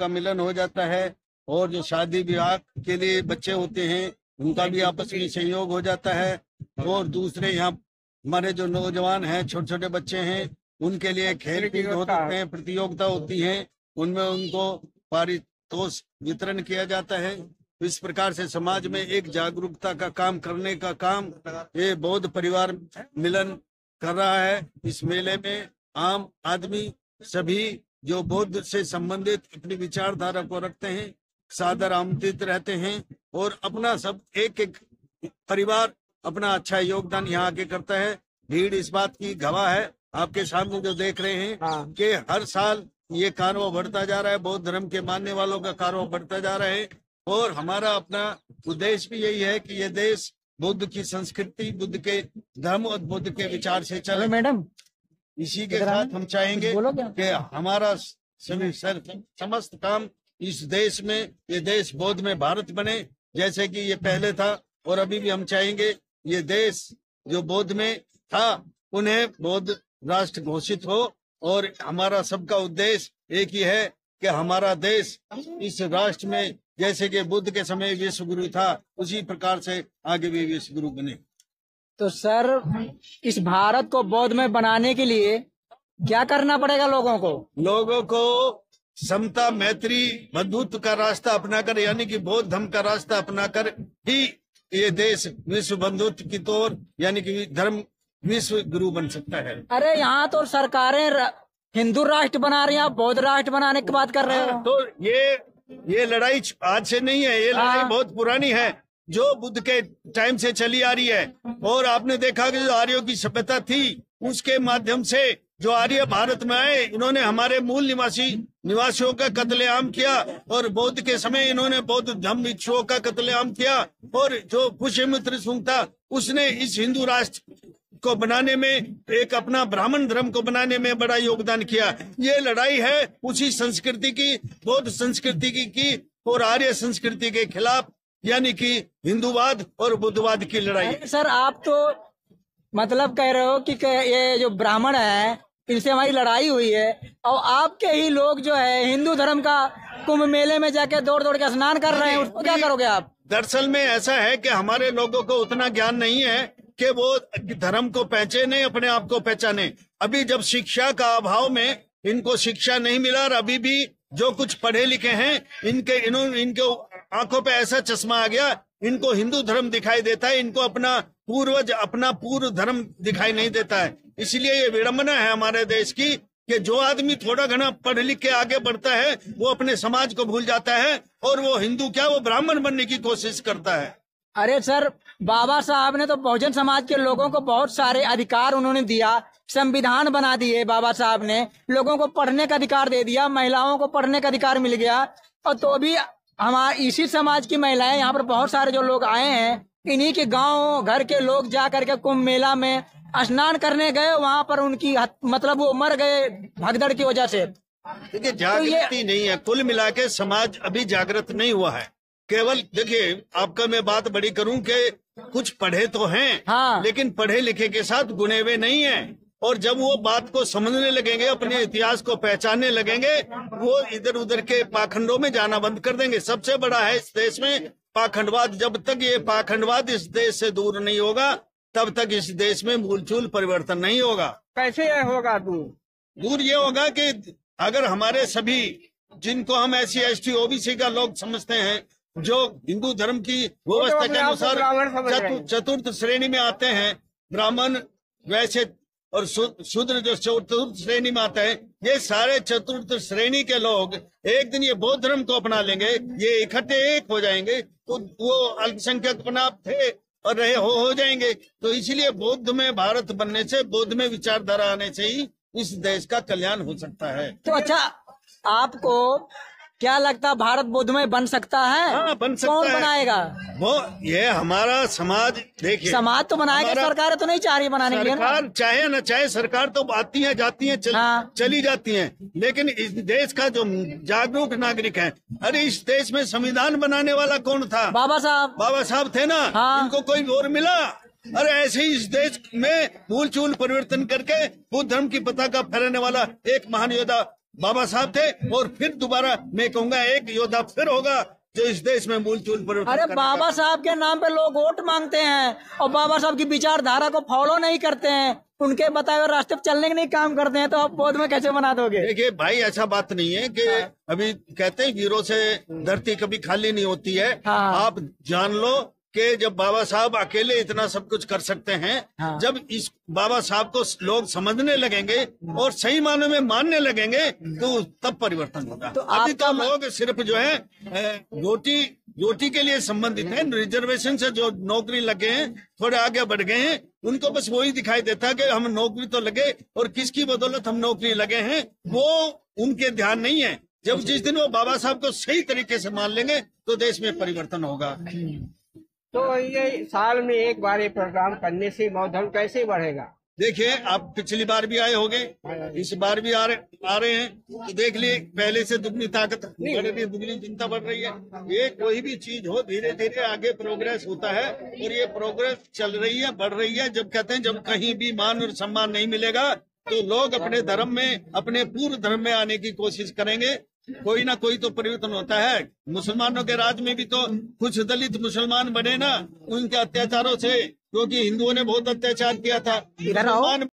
का मिलन हो जाता है, और जो शादी विवाह के लिए बच्चे होते हैं उनका भी आपस में सहयोग हो जाता है। और दूसरे यहाँ हमारे जो नौजवान हैं, छोटे छोटे बच्चे हैं, उनके लिए खेल कूद होते हैं, प्रतियोगिता होती है, उनमें उनको पारितोष वितरण किया जाता है। इस प्रकार से समाज में एक जागरूकता का काम करने का काम ये बौद्ध परिवार मिलन कर रहा है। इस मेले में आम आदमी सभी जो बौद्ध से संबंधित अपनी विचारधारा को रखते हैं सादर आमंत्रित रहते हैं, और अपना सब एक एक परिवार अपना अच्छा योगदान यहाँ आके करता है। भीड़ इस बात की गवाह है, आपके सामने जो देख रहे हैं कि हर साल ये कारवां बढ़ता जा रहा है, बौद्ध धर्म के मानने वालों का कारवां बढ़ता जा रहा है। और हमारा अपना उद्देश्य भी यही है कि ये देश बुद्ध की संस्कृति, बुद्ध के धर्म और बुद्ध के विचार से चले। मैडम, इसी के साथ हम चाहेंगे कि हमारा समस्त काम इस देश में, ये देश बौद्ध में भारत बने जैसे कि ये पहले था, और अभी भी हम चाहेंगे ये देश जो बौद्ध में था उन्हें बौद्ध राष्ट्र घोषित हो। और हमारा सबका उद्देश्य एक ही है कि हमारा देश इस राष्ट्र में जैसे कि बुद्ध के समय विश्व गुरु था उसी प्रकार से आगे भी विश्व गुरु बने। तो सर, इस भारत को बौद्ध में बनाने के लिए क्या करना पड़ेगा लोगों को? लोगों को समता, मैत्री, बंधुत्व का रास्ता अपनाकर, यानी कि बौद्ध धर्म का रास्ता अपनाकर ही ये देश विश्व बंधुत्व की तौर यानी कि धर्म विश्व गुरु बन सकता है। अरे यहाँ तो सरकारें हिंदू राष्ट्र बना रही हैं, बौद्ध राष्ट्र बनाने की बात कर रहे हो। तो ये लड़ाई आज से नहीं है, ये लड़ाई बहुत पुरानी है जो बुद्ध के टाइम से चली आ रही है। और आपने देखा कि जो आर्यों की सभ्यता थी उसके माध्यम से जो आर्य भारत में आए, इन्होंने हमारे मूल निवासियों का कत्लेआम किया, और बौद्ध के समय इन्होंने बौद्ध धर्म भिक्षुओं का कत्लेआम किया। और जो पुष्यमित्र सुंग था उसने इस हिंदू राष्ट्र को बनाने में, एक अपना ब्राह्मण धर्म को बनाने में बड़ा योगदान किया। ये लड़ाई है उसी संस्कृति की, बौद्ध संस्कृति की और आर्य संस्कृति के खिलाफ, यानी कि हिंदूवाद और बुद्धवाद की लड़ाई। सर, आप तो मतलब कह रहे हो कि ये जो ब्राह्मण है इनसे हमारी लड़ाई हुई है, और आपके ही लोग जो है हिंदू धर्म का कुंभ मेले में जाके दौड़ दौड़ के स्नान कर रहे हैं, उसको क्या करोगे आप? दरअसल में ऐसा है कि हमारे लोगों को उतना ज्ञान नहीं है कि वो धर्म को पहचाने, अपने आप को पहचाने। अभी जब शिक्षा का अभाव में इनको शिक्षा नहीं मिला, और अभी भी जो कुछ पढ़े लिखे हैं इनके आंखों पे ऐसा चश्मा आ गया, इनको हिंदू धर्म दिखाई देता है, इनको अपना पूर्व धर्म दिखाई नहीं देता है। इसलिए ये विडंबना है हमारे देश की कि जो आदमी थोड़ा घना पढ़ लिख के आगे बढ़ता है वो अपने समाज को भूल जाता है, और वो हिंदू क्या, वो ब्राह्मण बनने की कोशिश करता है। अरे सर, बाबा साहब ने तो बहुजन समाज के लोगों को बहुत सारे अधिकार उन्होंने दिया, संविधान बना दिए। बाबा साहब ने लोगों को पढ़ने का अधिकार दे दिया, महिलाओं को पढ़ने का अधिकार मिल गया। और तो भी हमारे इसी समाज की महिलाएं, यहाँ पर बहुत सारे जो लोग आए हैं, इन्हीं के गांव घर के लोग जा करके कुंभ मेला में स्नान करने गए, वहाँ पर उनकी मतलब वो मर गए भगदड़ की वजह से। देखिए, जागृति नहीं है, कुल मिला के समाज अभी जागृत नहीं हुआ है। केवल देखिए, आपका मैं बात बड़ी करूं कि कुछ पढ़े तो हैं, हाँ, लेकिन पढ़े लिखे के साथ गुणे हुए नहीं हैं। और जब वो बात को समझने लगेंगे, अपने इतिहास को पहचानने लगेंगे, वो इधर उधर के पाखंडों में जाना बंद कर देंगे। सबसे बड़ा है इस देश में पाखंडवाद। जब तक ये पाखंडवाद इस देश से दूर नहीं होगा तब तक इस देश में मूलचूल परिवर्तन नहीं होगा। कैसे होगा दूर? ये होगा कि अगर हमारे सभी, जिनको हम SC ST OBC का लोग समझते हैं, जो हिंदू धर्म की व्यवस्था के अनुसार चतुर्थ श्रेणी में आते हैं, ब्राह्मण, वैश्य और शूद्र जो चतुर्थ श्रेणी में आते हैं, ये सारे चतुर्थ श्रेणी के लोग एक दिन ये बौद्ध धर्म को अपना लेंगे, ये इकट्ठे एक हो जाएंगे, तो वो अल्पसंख्यक अपना थे और रहे हो जाएंगे। तो इसलिए बौद्ध में भारत बनने से, बौद्ध में विचारधारा आने से ही इस देश का कल्याण हो सकता है। तो अच्छा, आपको क्या लगता, भारत बौद्ध में बन सकता है? हाँ, बन सकता है। कौन बनाएगा? वो ये हमारा समाज, देखिए, समाज तो बनाएगा, सरकार तो नहीं चाह रही बनाने के लिए। सरकार चाहे न चाहे, सरकार तो आती है जाती है, चली जाती है, लेकिन इस देश का जो जागरूक नागरिक है, अरे इस देश में संविधान बनाने वाला कौन था? बाबा साहब थे ना। हाँ। इनको कोई और मिला? अरे ऐसे ही इस देश में मूल चूल परिवर्तन करके बुद्ध धर्म की पताका फहराने वाला एक महान योद्धा बाबा साहब थे, और फिर दोबारा मैं कहूंगा एक योद्धा फिर होगा जो इस देश में मूलचूल परिवर्तन अरे करेगा। बाबा साहब के नाम पे लोग वोट मांगते हैं और बाबा साहब की विचारधारा को फॉलो नहीं करते हैं, उनके बताए हुए रास्ते पे चलने के नहीं काम करते हैं, तो आप पौध में कैसे बना दोगे? देखिए भाई, ऐसा बात नहीं है कि अभी कहते हैं वीरों से धरती कभी खाली नहीं होती है। हाँ। आप जान लो कि जब बाबा साहब अकेले इतना सब कुछ कर सकते हैं, हाँ। जब इस बाबा साहब को लोग समझने लगेंगे और सही मानों में मानने लगेंगे तो तब परिवर्तन होगा। तो अभी तो आपका लोग सिर्फ जो है रोटी के लिए संबंधित है, रिजर्वेशन से जो नौकरी लगे हैं, थोड़े आगे बढ़ गए हैं, उनको बस वही दिखाई देता है कि हम नौकरी तो लगे और किसकी बदौलत हम नौकरी लगे हैं, वो उनके ध्यान नहीं है। जब जिस दिन वो बाबा साहब को सही तरीके से मान लेंगे तो देश में परिवर्तन होगा। तो ये साल में एक बार ये प्रोग्राम करने से मौधन कैसे बढ़ेगा? देखिए, आप पिछली बार भी आए होंगे, इस बार भी आ रहे हैं, तो देख लिए पहले से दुगनी ताकत बढ़ रही है, दुगनी चिंता बढ़ रही है। ये कोई भी चीज हो, धीरे धीरे आगे प्रोग्रेस होता है और ये प्रोग्रेस चल रही है, बढ़ रही है। जब कहते हैं जब कहीं भी मान और सम्मान नहीं मिलेगा तो लोग अपने धर्म में, अपने पूर्व धर्म में आने की कोशिश करेंगे। कोई ना कोई तो परिवर्तन होता है। मुसलमानों के राज में भी तो कुछ दलित मुसलमान बने ना, उनके अत्याचारों से, क्योंकि हिंदुओं ने बहुत अत्याचार किया था। इधर आओ। मुसलमान